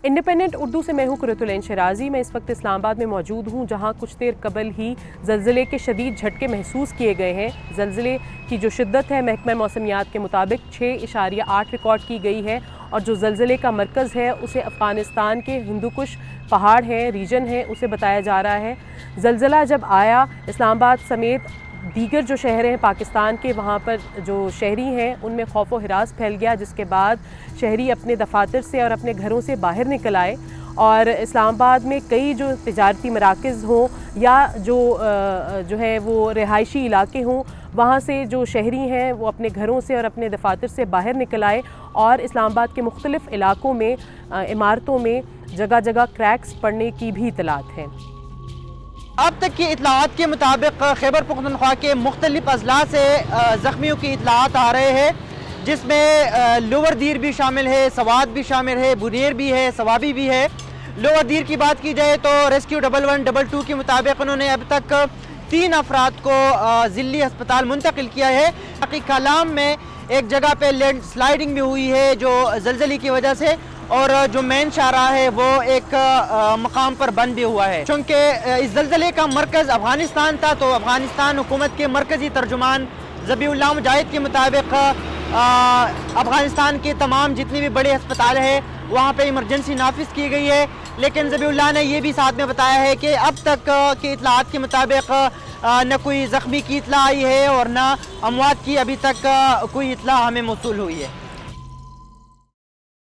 Independent Urdu से मैं हूं कुरतुल शराजी। मैं इस वक्त इस्लामाबाद में मौजूद हूं, जहां कुछ देर कबल ही ज़लज़ले के शदीद झटके महसूस किए गए हैं। ज़लज़ले की जो शिद्दत है महकमा मौसमियात के मुताबिक 6.8 रिकॉर्ड की गई है, और जो ज़लज़ले का मरकज़ है उसे अफ़गानिस्तान के हिंदुकुश पहाड़ है, रीजन है, उसे बताया जा रहा है। ज़लज़ला जब आया, इस्लामाबाद समेत दीगर जो शहर हैं पाकिस्तान के, वहाँ पर जो शहरी हैं उनमें खौफ व हिरास फैल गया, जिसके बाद शहरी अपने दफातर से और अपने घरों से बाहर निकल आए। और इस्लामाबाद में कई जो तिजारती मराकज़ हों या जो है वो रिहायशी इलाके हों, वहाँ से जो शहरी हैं वो अपने घरों से और अपने दफातर से बाहर निकल आए, और इस्लामाबाद के मुख्तलिफ़ इलाकों में इमारतों में जगह जगह क्रैक्स पड़ने की भी इतलात हैं। अब तक की इतलात के मुताबिक खैबर पख्तूनख्वा के मुख्तलिफ अजला से ज़ख्मियों की इतलात आ रहे हैं, जिसमें लोअर दीर भी शामिल है, सवात भी शामिल है, बुनेर भी है, सवाबी भी है। लोअर दीर की बात की जाए तो रेस्क्यू 1112 के मुताबिक उन्होंने अब तक 3 अफराद को ज़िली अस्पताल मुंतकिल किया है। बाकी कलाम में एक जगह पे लैंड स्लाइडिंग भी हुई है जो ज़लज़ले की वजह से, और जो मेन शाहराह है वो एक मकाम पर बंद भी हुआ है। चूँकि इस ज़लज़ले का मरकज़ अफ़गानिस्तान था, तो अफ़गानिस्तान हुकूमत के मरकज़ी तर्जुमान ज़बीउल्लाह मुजाहिद के मुताबिक अफ़गानिस्तान के तमाम जितनी भी बड़े अस्पताल हैं वहाँ पे इमरजेंसी नाफिज की गई है। लेकिन ज़बीउल्लाह ने ये भी साथ में बताया है कि अब तक के इतलात के मुताबिक न कोई ज़ख्मी की इतला आई है और न अमवात की अभी तक कोई इतला हमें मौसूल हुई है।